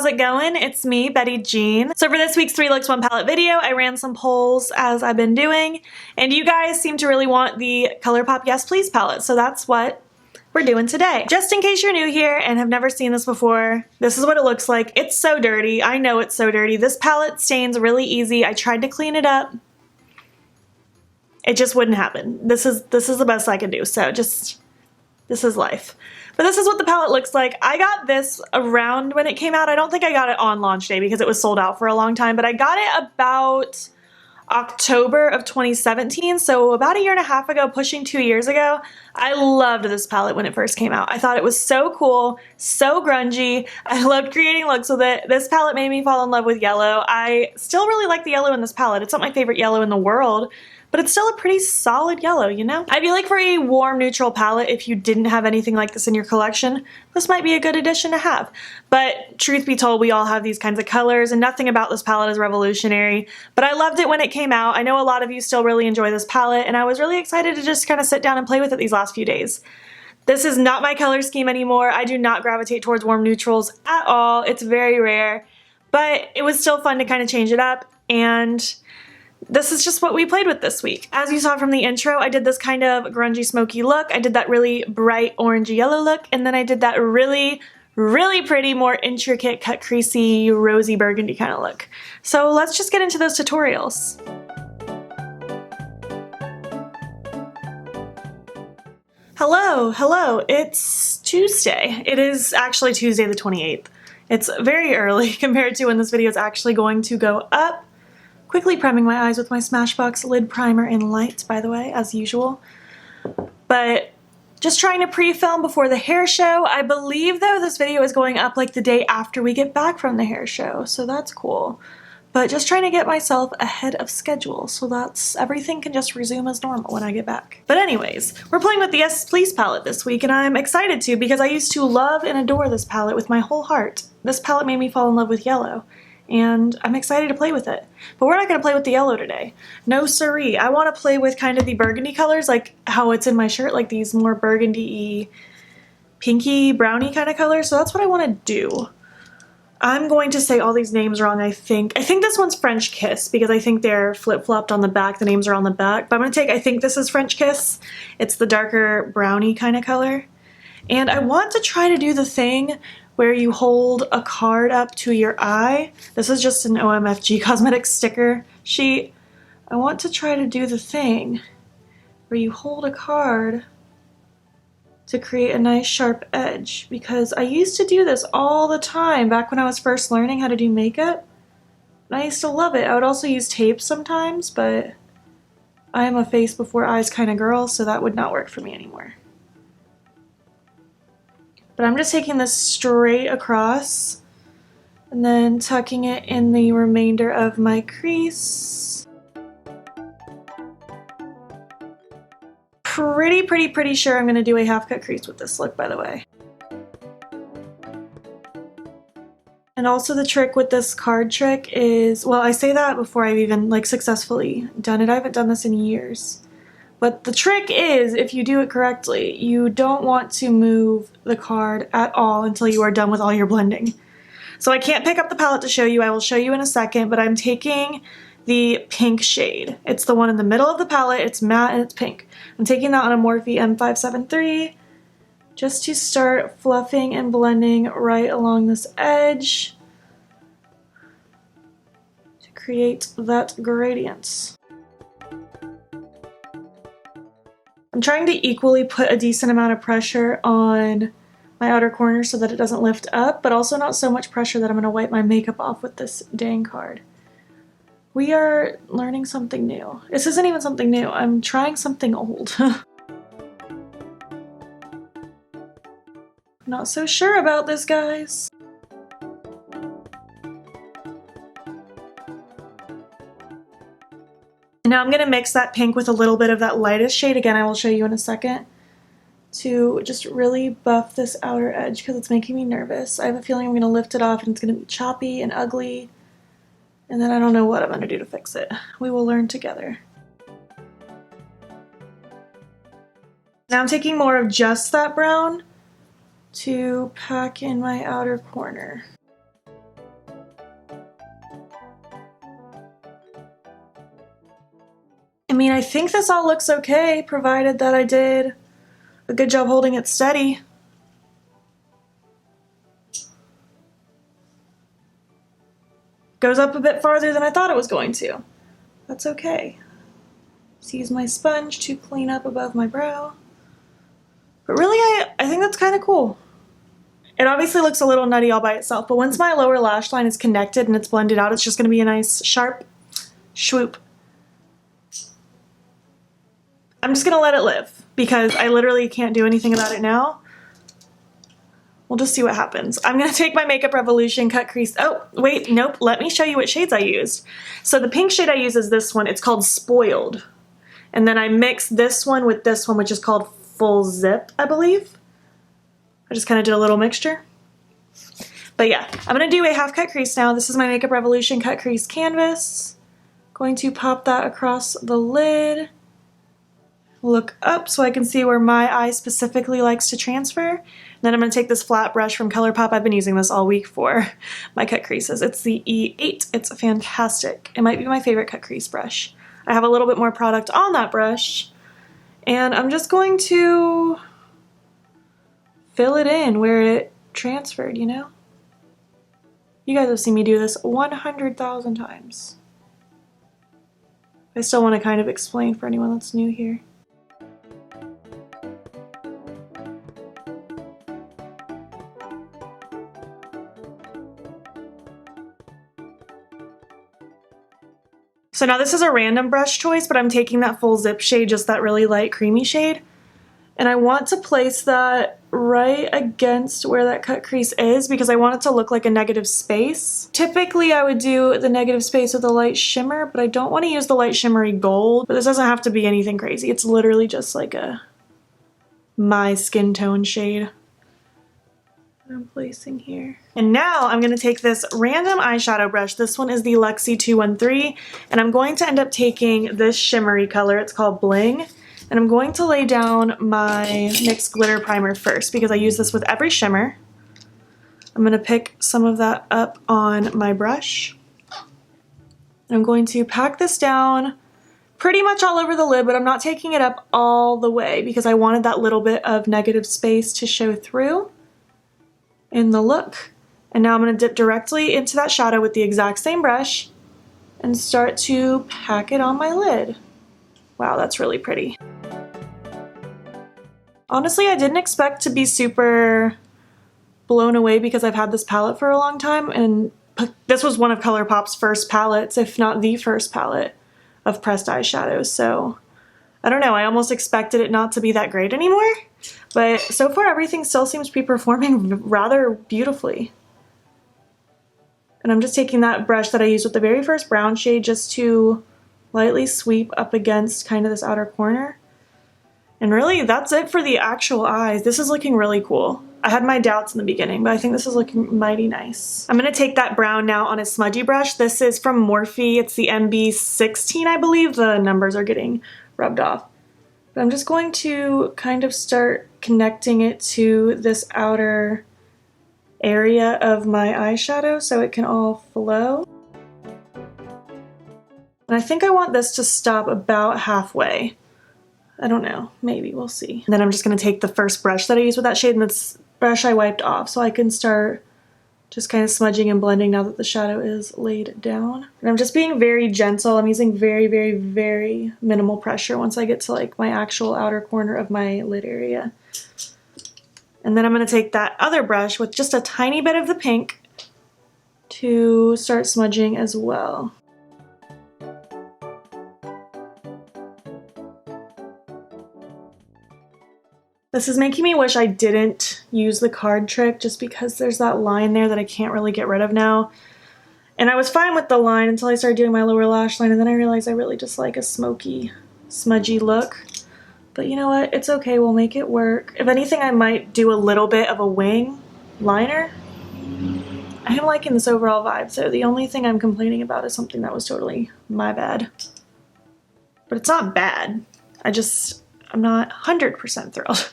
how's it going? It's me, Betty Jean. So for this week's 3 looks 1 palette video, I ran some polls as I've been doing, and you guys seem to really want the Colourpop Yes Please palette, so that's what we're doing today. Just in case you're new here and have never seen this before, this is what it looks like. It's so dirty. I know it's so dirty. This palette stains really easy. I tried to clean it up. It just wouldn't happen. This is the best I can do, so just, this is life. But this is what the palette looks like. I got this around when it came out. I don't think I got it on launch day because it was sold out for a long time, but I got it about October of 2017, so about a year and a half ago, pushing 2 years ago. I loved this palette when it first came out. I thought it was so cool, so grungy. I loved creating looks with it. This palette made me fall in love with yellow. I still really like the yellow in this palette. It's not my favorite yellow in the world, but it's still a pretty solid yellow, you know? I feel like for a warm neutral palette, if you didn't have anything like this in your collection, this might be a good addition to have. But truth be told, we all have these kinds of colors, and nothing about this palette is revolutionary. But I loved it when it came out. I know a lot of you still really enjoy this palette, and I was really excited to just kind of sit down and play with it these last few days. This is not my color scheme anymore. I do not gravitate towards warm neutrals at all. It's very rare, but it was still fun to kind of change it up, and this is just what we played with this week. As you saw from the intro, I did this kind of grungy smoky look. I did that really bright orangey yellow look, and then I did that really pretty, more intricate, cut creasy, rosy burgundy kind of look. So let's just get into those tutorials. Hello, it's Tuesday. It is actually Tuesday the 28th. It's very early compared to when this video is actually going to go up. Quickly priming my eyes with my Smashbox lid primer in light, by the way, as usual. But just trying to pre-film before the hair show. I believe, though, this video is going up like the day after we get back from the hair show, so that's cool. But just trying to get myself ahead of schedule, so that's everything can just resume as normal when I get back. But anyways, we're playing with the Yes Please palette this week, and I'm excited to because I used to love and adore this palette with my whole heart. This palette made me fall in love with yellow, and I'm excited to play with it. But we're not going to play with the yellow today. No siree. I want to play with kind of the burgundy colors, like how it's in my shirt, like these more burgundy-y, pinky, browny kind of colors. So that's what I want to do. I'm going to say all these names wrong, I think. I think this one's French Kiss because I think they're flip-flopped on the back. The names are on the back. But I'm going to take, I think this is French Kiss. It's the darker browny kind of color. And I want to try to do the thing where you hold a card up to your eye. This is just an OMFG cosmetic sticker sheet. I want to try to do the thing where you hold a card to create a nice sharp edge, because I used to do this all the time back when I was first learning how to do makeup. And I used to love it. I would also use tape sometimes, but I am a face before eyes kind of girl, so that would not work for me anymore. But I'm just taking this straight across and then tucking it in the remainder of my crease. Pretty sure I'm going to do a half cut crease with this look, by the way. And also the trick with this card trick is, well, I say that before I've even like successfully done it. I haven't done this in years. But the trick is, if you do it correctly, you don't want to move the card at all until you are done with all your blending. So I can't pick up the palette to show you. I will show you in a second, but I'm taking the pink shade. It's the one in the middle of the palette. It's matte and it's pink. I'm taking that on a Morphe M573 just to start fluffing and blending right along this edge to create that gradient. I'm trying to equally put a decent amount of pressure on my outer corner so that it doesn't lift up, but also not so much pressure that I'm going to wipe my makeup off with this dang card. We are learning something new. This isn't even something new. I'm trying something old. Not so sure about this, guys. Now I'm going to mix that pink with a little bit of that lightest shade. Again, I will show you in a second. To just really buff this outer edge because it's making me nervous. I have a feeling I'm going to lift it off and it's going to be choppy and ugly. And then I don't know what I'm going to do to fix it. We will learn together. Now I'm taking more of just that brown to pack in my outer corner. mean, I think this all looks okay, provided that I did a good job holding it steady. Goes up a bit farther than I thought it was going to. That's okay. Just use my sponge to clean up above my brow. But really, I think that's kind of cool. It obviously looks a little nutty all by itself, but once my lower lash line is connected and it's blended out, it's just going to be a nice sharp swoop. I'm just going to let it live because I literally can't do anything about it now. We'll just see what happens. I'm going to take my Makeup Revolution Cut Crease. Oh, wait, nope. Let me show you what shades I used. So the pink shade I use is this one. It's called Spoiled. And then I mixed this one with this one, which is called Full Zip, I believe. I just kind of did a little mixture. But yeah, I'm going to do a half cut crease now. This is my Makeup Revolution Cut Crease canvas. Going to pop that across the lid. Look up so I can see where my eye specifically likes to transfer. Then I'm going to take this flat brush from Colourpop. I've been using this all week for my cut creases. It's the E8. It's fantastic. It might be my favorite cut crease brush. I have a little bit more product on that brush. And I'm just going to fill it in where it transferred, you know? You guys have seen me do this 100,000 times. I still want to kind of explain for anyone that's new here. So now this is a random brush choice, but I'm taking that Full Zip shade, just that really light creamy shade. And I want to place that right against where that cut crease is because I want it to look like a negative space. Typically I would do the negative space with a light shimmer, but I don't want to use the light shimmery gold. But this doesn't have to be anything crazy. It's literally just like my skin tone shade that I'm placing here. And now I'm going to take this random eyeshadow brush. This one is the Luxie 213, and I'm going to end up taking this shimmery color. It's called Bling, and I'm going to lay down my NYX glitter primer first because I use this with every shimmer. I'm going to pick some of that up on my brush. I'm going to pack this down pretty much all over the lid, but I'm not taking it up all the way because I wanted that little bit of negative space to show through in the look. And now I'm going to dip directly into that shadow with the exact same brush and start to pack it on my lid. Wow, that's really pretty. Honestly, I didn't expect to be super blown away because I've had this palette for a long time, and this was one of Colourpop's first palettes, if not the first palette of pressed eyeshadows, so I don't know, I almost expected it not to be that great anymore, but so far everything still seems to be performing rather beautifully. And I'm just taking that brush that I used with the very first brown shade just to lightly sweep up against kind of this outer corner. And really, that's it for the actual eyes. This is looking really cool. I had my doubts in the beginning, but I think this is looking mighty nice. I'm going to take that brown now on a smudgy brush. This is from Morphe. It's the MB16, I believe. The numbers are getting rubbed off. But I'm just going to kind of start connecting it to this outer area of my eyeshadow so it can all flow. And I think I want this to stop about halfway. I don't know, maybe, we'll see. And then I'm just going to take the first brush that I used with that shade, and this brush I wiped off so I can start just kind of smudging and blending now that the shadow is laid down. And I'm just being very gentle. I'm using very, very, very minimal pressure once I get to like my actual outer corner of my lid area. And then I'm going to take that other brush with just a tiny bit of the pink to start smudging as well. This is making me wish I didn't use the card trick just because there's that line there that I can't really get rid of now. And I was fine with the line until I started doing my lower lash line, and then I realized I really just like a smoky, smudgy look. But you know what? It's okay. We'll make it work. If anything, I might do a little bit of a wing liner. I am liking this overall vibe, so the only thing I'm complaining about is something that was totally my bad. But it's not bad. I'm not 100% thrilled.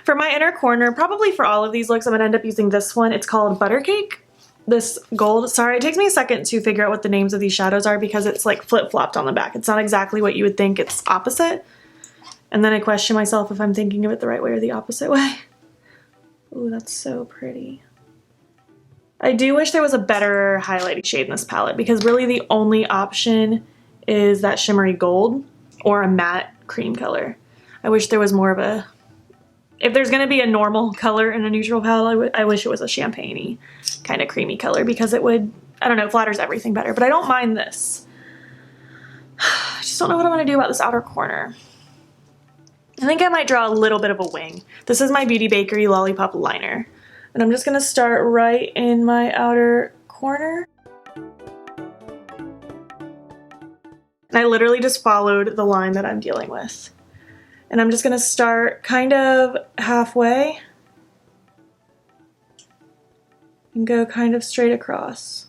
For my inner corner, probably for all of these looks, I'm going to end up using this one. It's called Buttercake, this gold. Sorry, it takes me a second to figure out what the names of these shadows are because it's like flip-flopped on the back. It's not exactly what you would think, it's opposite. And then I question myself if I'm thinking of it the right way or the opposite way. Ooh, that's so pretty. I do wish there was a better highlighting shade in this palette because really the only option is that shimmery gold or a matte cream color. I wish there was more of a, if there's gonna be a normal color in a neutral palette, I wish it was a champagne-y kind of creamy color because it would, I don't know, flatters everything better, but I don't mind this. I just don't know what I'm gonna do about this outer corner. I think I might draw a little bit of a wing. This is my Beauty Bakerie Lollipop liner. And I'm just gonna start right in my outer corner. And I literally just followed the line that I'm dealing with. And I'm just gonna start kind of halfway and go kind of straight across.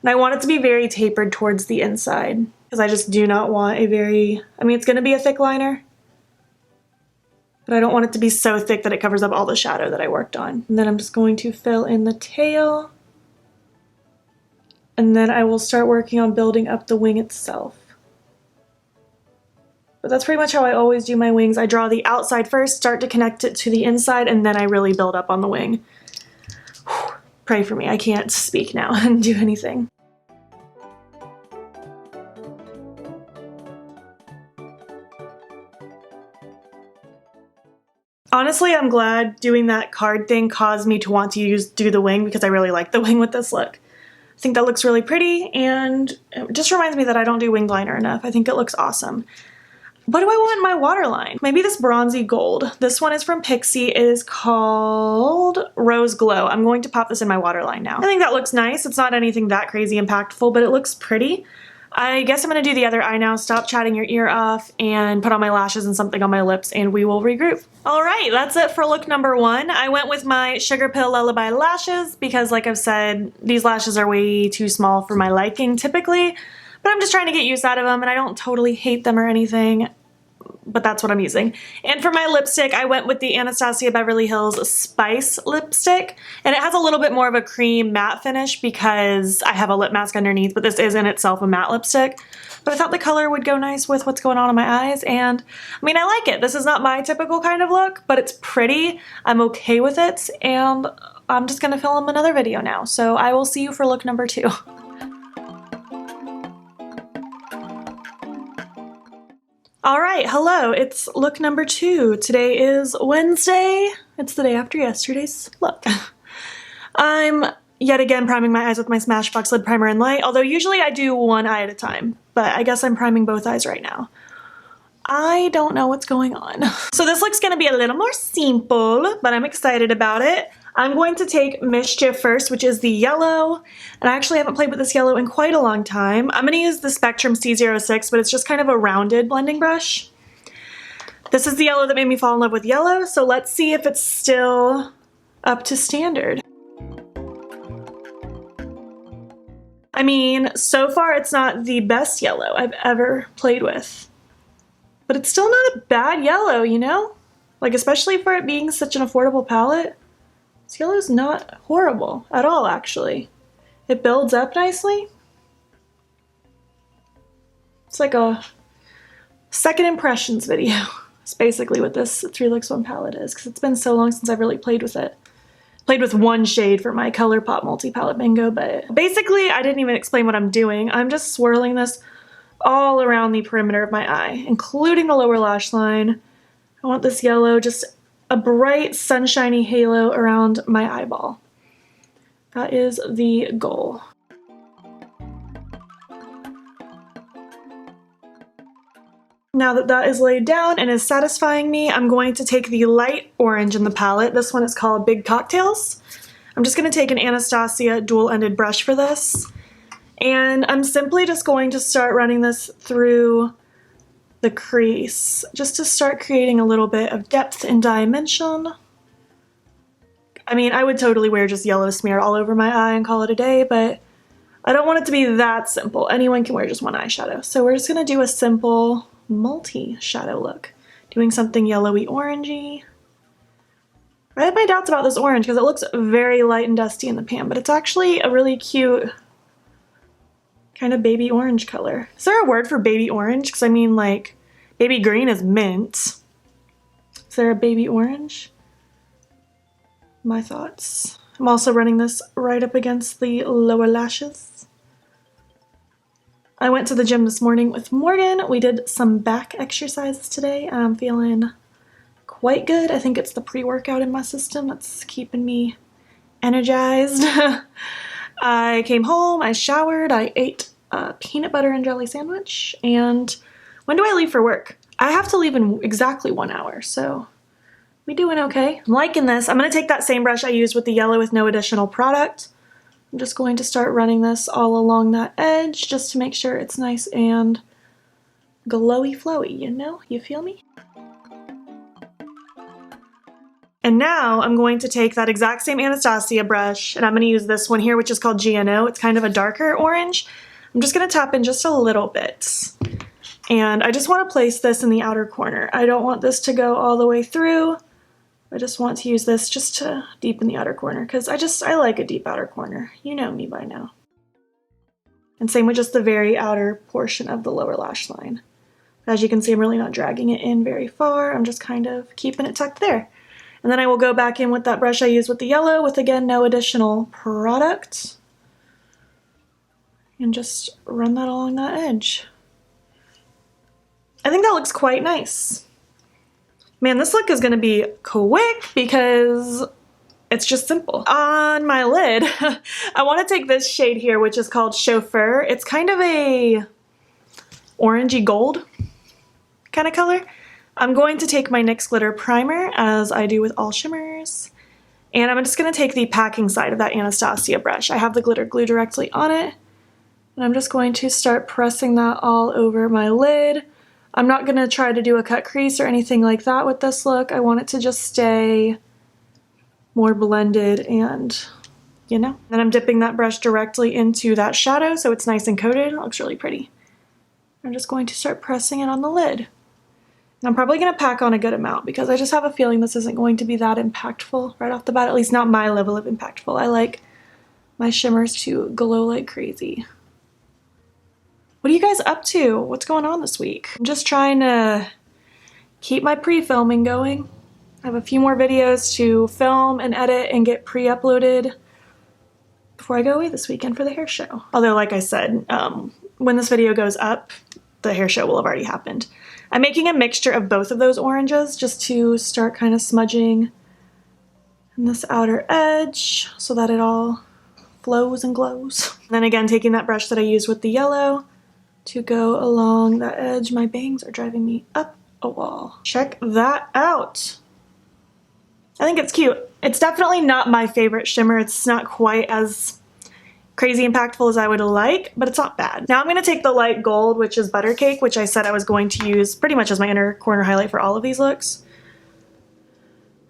And I want it to be very tapered towards the inside because I just do not want a very, I mean, it's gonna be a thick liner, but I don't want it to be so thick that it covers up all the shadow that I worked on. And then I'm just going to fill in the tail. And then I will start working on building up the wing itself. But that's pretty much how I always do my wings. I draw the outside first, start to connect it to the inside, and then I really build up on the wing. Whew. Pray for me, I can't speak now and do anything. Honestly, I'm glad doing that card thing caused me to want to do the wing because I really like the wing with this look. I think that looks really pretty and it just reminds me that I don't do winged liner enough. I think it looks awesome. What do I want in my waterline? Maybe this bronzy gold. This one is from Pixi. It is called Rose Glow. I'm going to pop this in my waterline now. I think that looks nice. It's not anything that crazy impactful, but it looks pretty. I guess I'm gonna do the other eye now, stop chatting your ear off, and put on my lashes and something on my lips, and we will regroup. All right, that's it for look number one. I went with my Sugarpill Lullaby lashes because, like I've said, these lashes are way too small for my liking typically, but I'm just trying to get use out of them, and I don't totally hate them or anything, but that's what I'm using. And for my lipstick, I went with the Anastasia Beverly Hills Spice Lipstick, and it has a little bit more of a cream matte finish because I have a lip mask underneath, but this is in itself a matte lipstick. But I thought the color would go nice with what's going on in my eyes, and I mean, I like it. This is not my typical kind of look, but it's pretty. I'm okay with it, and I'm just gonna film another video now. So I will see you for look number two. All right, hello, it's look number two. Today is Wednesday. It's the day after yesterday's look. I'm yet again priming my eyes with my Smashbox Lid Primer in Light, although usually I do one eye at a time, but I guess I'm priming both eyes right now. I don't know what's going on. So this look's gonna be a little more simple, but I'm excited about it. I'm going to take Mischief first, which is the yellow, and I actually haven't played with this yellow in quite a long time. I'm gonna use the Spectrum C06, but it's just kind of a rounded blending brush. This is the yellow that made me fall in love with yellow, so let's see if it's still up to standard. I mean, so far it's not the best yellow I've ever played with, but it's still not a bad yellow, you know? Like, especially for it being such an affordable palette. This yellow's not horrible at all, actually. It builds up nicely. It's like a second impressions video. It's basically what this 3 Looks 1 palette is, because it's been so long since I've really played with it. Played with one shade for my Colourpop multi-palette bingo, but basically I didn't even explain what I'm doing. I'm just swirling this all around the perimeter of my eye, including the lower lash line. I want this yellow, just a bright sunshiny halo around my eyeball. That is the goal. Now that that is laid down and is satisfying me, I'm going to take the light orange in the palette. This one is called Big Cocktails. I'm just going to take an Anastasia dual-ended brush for this. And I'm simply just going to start running this through the crease, just to start creating a little bit of depth and dimension. I mean, I would totally wear just yellow smear all over my eye and call it a day, but I don't want it to be that simple. Anyone can wear just one eyeshadow. So we're just gonna do a simple multi-shadow look, doing something yellowy orangey I had my doubts about this orange because it looks very light and dusty in the pan, but it's actually a really cute kind of baby orange color. Is there a word for baby orange? Because I mean, like, baby green is mint. Is there a baby orange? My thoughts. I'm also running this right up against the lower lashes. I went to the gym this morning with Morgan. We did some back exercises today, and I'm feeling quite good. I think it's the pre-workout in my system that's keeping me energized. I came home, I showered, I ate a peanut butter and jelly sandwich, and when do I leave for work? I have to leave in exactly 1 hour, so we doing okay. I'm liking this. I'm going to take that same brush I used with the yellow with no additional product. I'm just going to start running this all along that edge just to make sure it's nice and glowy flowy, you know? You feel me? And now I'm going to take that exact same Anastasia brush, and I'm going to use this one here, which is called GNO. It's kind of a darker orange. I'm just going to tap in just a little bit. And I just want to place this in the outer corner. I don't want this to go all the way through. I just want to use this just to deepen the outer corner because I like a deep outer corner. You know me by now. And same with just the very outer portion of the lower lash line. As you can see, I'm really not dragging it in very far. I'm just kind of keeping it tucked there. And then I will go back in with that brush I used with the yellow with, again, no additional product. And just run that along that edge. I think that looks quite nice. Man, this look is going to be quick because it's just simple. On my lid, I want to take this shade here, which is called Chauffeur. It's kind of a orangey gold kind of color. I'm going to take my NYX Glitter Primer, as I do with all shimmers, and I'm just going to take the packing side of that Anastasia brush. I have the glitter glue directly on it, and I'm just going to start pressing that all over my lid. I'm not going to try to do a cut crease or anything like that with this look. I want it to just stay more blended and, you know. Then I'm dipping that brush directly into that shadow so it's nice and coated. It looks really pretty. I'm just going to start pressing it on the lid. And I'm probably going to pack on a good amount because I just have a feeling this isn't going to be that impactful right off the bat, at least not my level of impactful. I like my shimmers to glow like crazy. What are you guys up to? What's going on this week? I'm just trying to keep my pre-filming going. I have a few more videos to film and edit and get pre-uploaded before I go away this weekend for the hair show. Although, like I said, when this video goes up, the hair show will have already happened. I'm making a mixture of both of those oranges just to start kind of smudging in this outer edge so that it all flows and glows. And then again, taking that brush that I used with the yellow to go along that edge. My bangs are driving me up a wall. Check that out. I think it's cute. It's definitely not my favorite shimmer. It's not quite as crazy impactful as I would like, but it's not bad. Now I'm going to take the light gold, which is Butter Cake, which I said I was going to use pretty much as my inner corner highlight for all of these looks.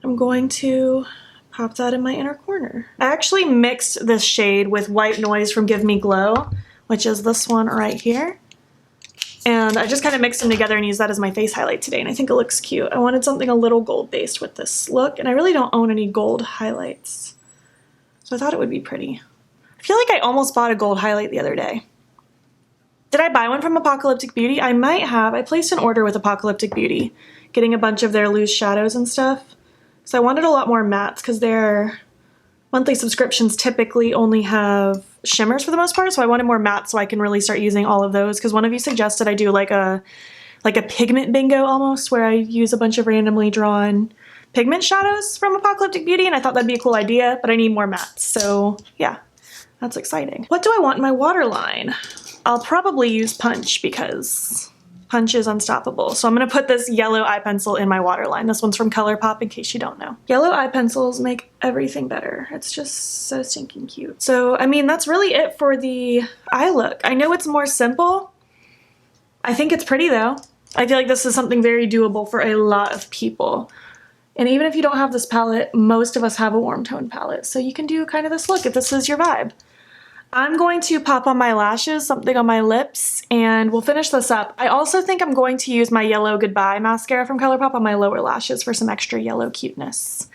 I'm going to pop that in my inner corner. I actually mixed this shade with White Noise from Give Me Glow, which is this one right here. And I just kind of mixed them together and used that as my face highlight today, and I think it looks cute. I wanted something a little gold based with this look, and I really don't own any gold highlights, so I thought it would be pretty. I feel like I almost bought a gold highlight the other day. Did I buy one from Apocalyptic Beauty? I might have. I placed an order with Apocalyptic Beauty, getting a bunch of their loose shadows and stuff. So I wanted a lot more mattes because their monthly subscriptions typically only have shimmers for the most part. So I wanted more mattes so I can really start using all of those. Because one of you suggested I do like a pigment bingo almost, where I use a bunch of randomly drawn pigment shadows from Apocalyptic Beauty, and I thought that'd be a cool idea, but I need more mattes. So yeah. That's exciting. What do I want in my waterline? I'll probably use Punch because Punch is unstoppable. So I'm going to put this yellow eye pencil in my waterline. This one's from Colourpop in case you don't know. Yellow eye pencils make everything better. It's just so stinking cute. So, I mean, that's really it for the eye look. I know it's more simple. I think it's pretty though. I feel like this is something very doable for a lot of people. And even if you don't have this palette, most of us have a warm tone palette. So you can do kind of this look if this is your vibe. I'm going to pop on my lashes, something on my lips, and we'll finish this up. I also think I'm going to use my Yellow Goodbye mascara from Colourpop on my lower lashes for some extra yellow cuteness.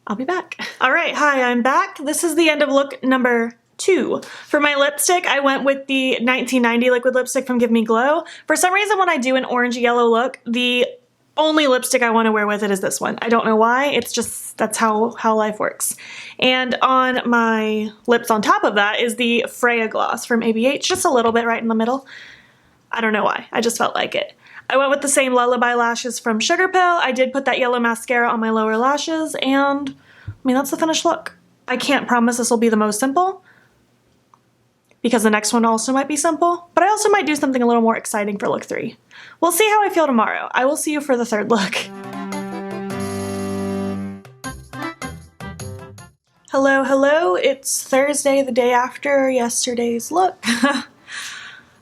I'll be back. All right, hi, I'm back. This is the end of look number 2. For my lipstick, I went with the 1990 liquid lipstick from Give Me Glow. For some reason, when I do an orange yellow look, the only lipstick I want to wear with it is this one. I don't know why, it's just, that's how life works. And on my lips on top of that is the Freya gloss from ABH, just a little bit right in the middle. I don't know why, I just felt like it. I went with the same Lullaby lashes from Sugarpill. I did put that yellow mascara on my lower lashes, and I mean, that's the finished look. I can't promise this will be the most simple, because the next one also might be simple, but I also might do something a little more exciting for look 3. We'll see how I feel tomorrow. I will see you for the third look. Hello, hello. It's Thursday, the day after yesterday's look.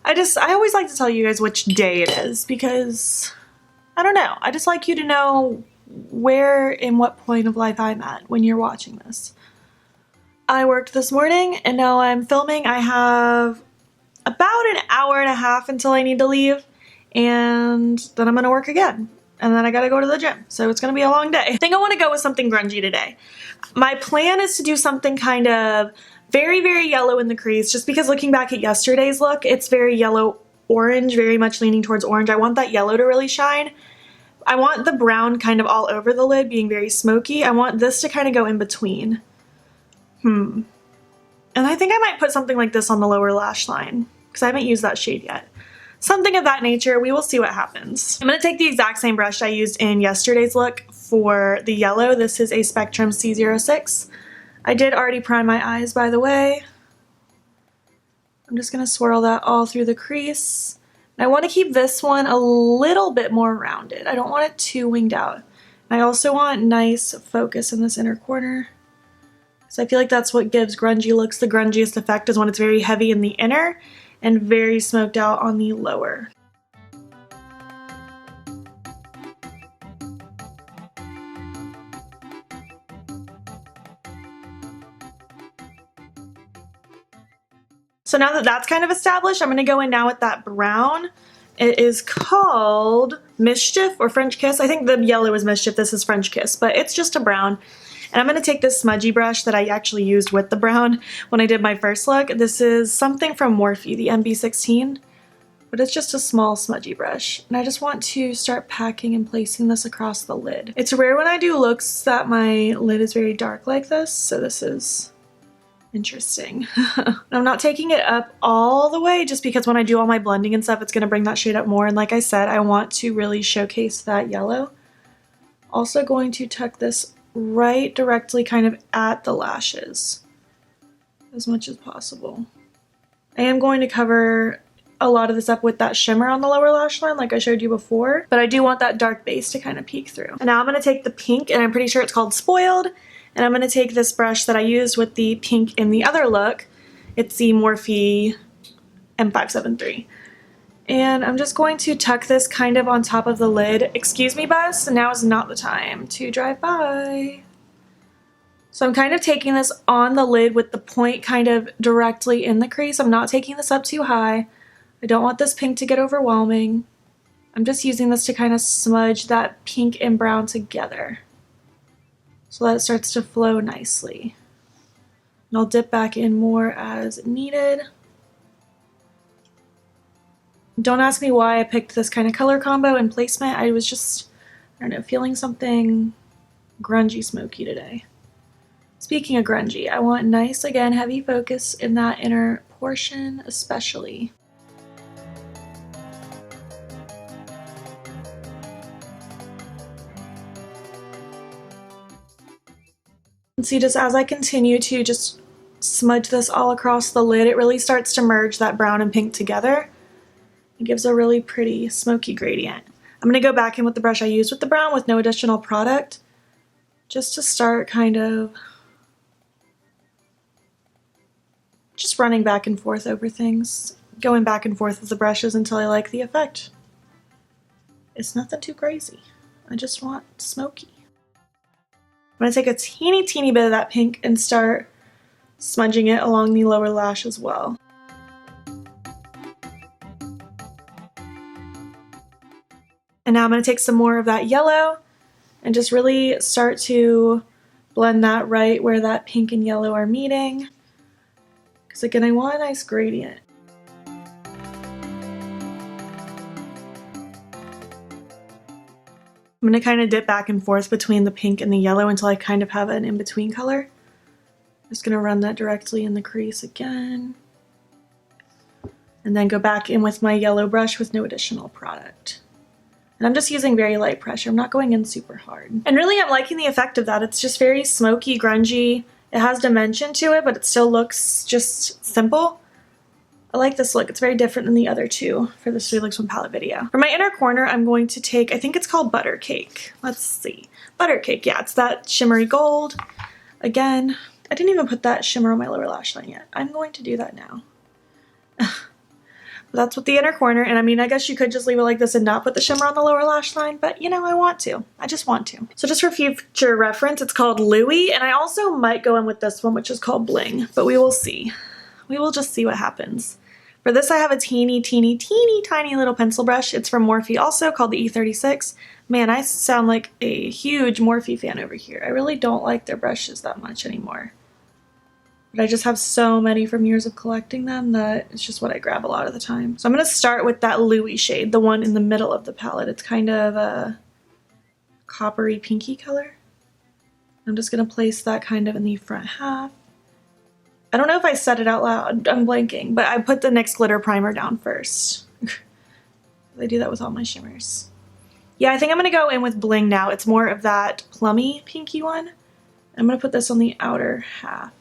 I always like to tell you guys which day it is because, I don't know, I just like you to know where and what point of life I'm at when you're watching this. I worked this morning and now I'm filming. I have about an hour and a half until I need to leave, and then I'm gonna work again. And then I gotta go to the gym, so it's gonna be a long day. I think I wanna go with something grungy today. My plan is to do something kind of very, very yellow in the crease, just because looking back at yesterday's look, it's very yellow-orange, very much leaning towards orange. I want that yellow to really shine. I want the brown kind of all over the lid, being very smoky. I want this to kind of go in between. And I think I might put something like this on the lower lash line, because I haven't used that shade yet. Something of that nature. We will see what happens. I'm going to take the exact same brush I used in yesterday's look for the yellow. This is a Spectrum C06. I did already prime my eyes, by the way. I'm just going to swirl that all through the crease. And I want to keep this one a little bit more rounded. I don't want it too winged out. And I also want nice focus in this inner corner. So I feel like that's what gives grungy looks the grungiest effect, is when it's very heavy in the inner and very smoked out on the lower. So now that that's kind of established, I'm going to go in now with that brown. It is called Mischief or French Kiss. I think the yellow is Mischief, this is French Kiss, but it's just a brown. And I'm going to take this smudgy brush that I actually used with the brown when I did my first look. This is something from Morphe, the MB16, but it's just a small smudgy brush. And I just want to start packing and placing this across the lid. It's rare when I do looks that my lid is very dark like this, so this is interesting. I'm not taking it up all the way just because when I do all my blending and stuff, it's going to bring that shade up more. And like I said, I want to really showcase that yellow. Also going to tuck this right directly kind of at the lashes as much as possible. I am going to cover a lot of this up with that shimmer on the lower lash line like I showed you before, but I do want that dark base to kind of peek through. And now I'm going to take the pink, and I'm pretty sure it's called Spoiled, and I'm going to take this brush that I used with the pink in the other look. It's the Morphe M573. And I'm just going to tuck this kind of on top of the lid. Excuse me, bus, now is not the time to drive by. So I'm kind of taking this on the lid with the point kind of directly in the crease. I'm not taking this up too high. I don't want this pink to get overwhelming. I'm just using this to kind of smudge that pink and brown together so that it starts to flow nicely. And I'll dip back in more as needed. Don't ask me why I picked this kind of color combo and placement. I was just, I don't know, feeling something grungy smoky today. Speaking of grungy, I want nice, again, heavy focus in that inner portion especially. And see, just as I continue to just smudge this all across the lid, it really starts to merge that brown and pink together. It gives a really pretty smoky gradient. I'm going to go back in with the brush I used with the brown with no additional product, just to start kind of just running back and forth over things, going back and forth with the brushes until I like the effect. It's nothing too crazy. I just want smoky. I'm going to take a teeny bit of that pink and start smudging it along the lower lash as well. And now I'm going to take some more of that yellow and just really start to Blend that right where that pink and yellow are meeting. Because again, I want a nice gradient. I'm going to kind of dip back and forth between the pink and the yellow until I kind of have an in-between color. Just going to run that directly in the crease again. And then go back in with my yellow brush with no additional product. And I'm just using very light pressure. I'm not going in super hard. And really I'm liking the effect of that. It's just very smoky, grungy. It has dimension to it, but it still looks just simple. I like this look. It's very different than the other two for this 3 Looks 1 Palette video. For my inner corner, I'm going to take, I think it's called Butter Cake. Let's see. Butter Cake, yeah, it's that shimmery gold. Again, I didn't even put that shimmer on my lower lash line yet. I'm going to do that now. That's with the inner corner, and I mean, I guess you could just leave it like this and not put the shimmer on the lower lash line, but you know, I want to. I just want to. So just for future reference, it's called Louie, and I also might go in with this one, which is called Bling, but we will see. We will just see what happens. For this, I have a teeny tiny little pencil brush. It's from Morphe also, called the E36. Man, I sound like a huge Morphe fan over here. I really don't like their brushes that much anymore. But I just have so many from years of collecting them that it's just what I grab a lot of the time. So I'm going to start with that Louie shade, the one in the middle of the palette. It's kind of a coppery pinky color. I'm just going to place that kind of in the front half. I don't know if I said it out loud, I'm blanking, but I put the NYX glitter primer down first. I do that with all my shimmers. Yeah, I think I'm going to go in with Bling now. It's more of that plummy pinky one. I'm going to put this on the outer half.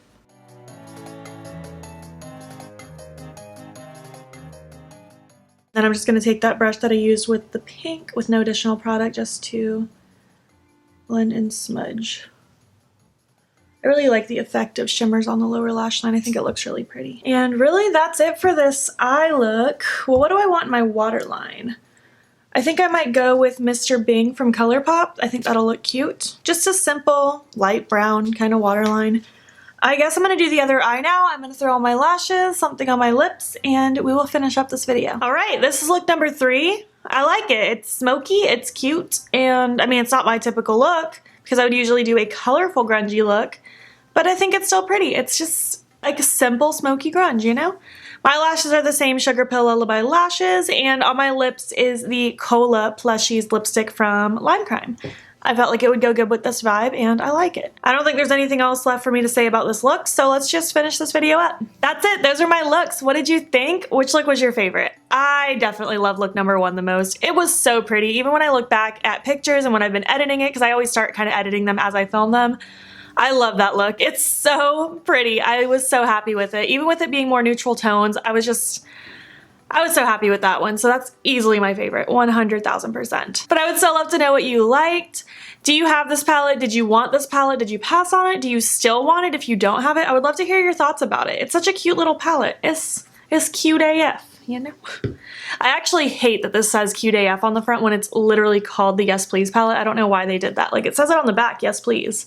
Then I'm just going to take that brush that I used with the pink with no additional product just to blend and smudge. I really like the effect of shimmers on the lower lash line. I think it looks really pretty. And really that's it for this eye look. Well, what do I want in my waterline? I think I might go with Mr. Bing from Colourpop. I think that'll look cute. Just a simple light brown kind of waterline. I guess I'm going to do the other eye now. I'm going to throw on my lashes, something on my lips, and we will finish up this video. All right, this is look number 3. I like it. It's smoky, it's cute, and I mean, it's not my typical look because I would usually do a colorful grungy look, but I think it's still pretty. It's just like a simple smoky grunge, you know? My lashes are the same Sugarpill Lullaby lashes, and on my lips is the Cola Plushies lipstick from Lime Crime. I felt like it would go good with this vibe, and I like it. I don't think there's anything else left for me to say about this look, so let's just finish this video up. That's it. Those are my looks. What did you think? Which look was your favorite? I definitely love look number 1 the most. It was so pretty. Even when I look back at pictures and when I've been editing it, because I always start kind of editing them as I film them, I love that look. It's so pretty. I was so happy with it. Even with it being more neutral tones, I was so happy with that one. So that's easily my favorite, 100,000%. But I would still love to know what you liked. Do you have this palette? Did you want this palette? Did you pass on it? Do you still want it if you don't have it? I would love to hear your thoughts about it. It's such a cute little palette. It's cute AF, you know? I actually hate that this says cute AF on the front when it's literally called the Yes Please palette. I don't know why they did that. Like, it says it on the back, Yes Please.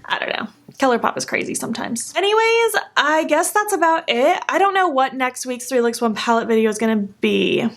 I don't know. Colourpop is crazy sometimes. Anyways, I guess that's about it. I don't know what next week's 3 Looks 1 Palette video is gonna be.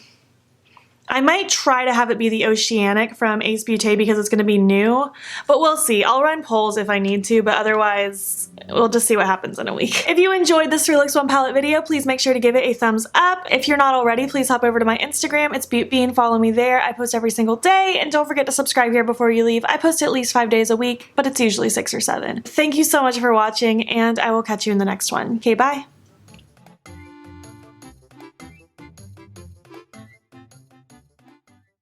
I might try to have it be the Oceanic from Ace Beauté because it's gonna be new, but we'll see. I'll run polls if I need to, but otherwise, we'll just see what happens in a week. If you enjoyed this 3 Looks 1 Palette video, please make sure to give it a thumbs up. If you're not already, please hop over to my Instagram. It's beautbean. Follow me there. I post every single day, and don't forget to subscribe here before you leave. I post at least 5 days a week, but it's usually 6 or 7. Thank you so much for watching, and I will catch you in the next one. Okay, bye.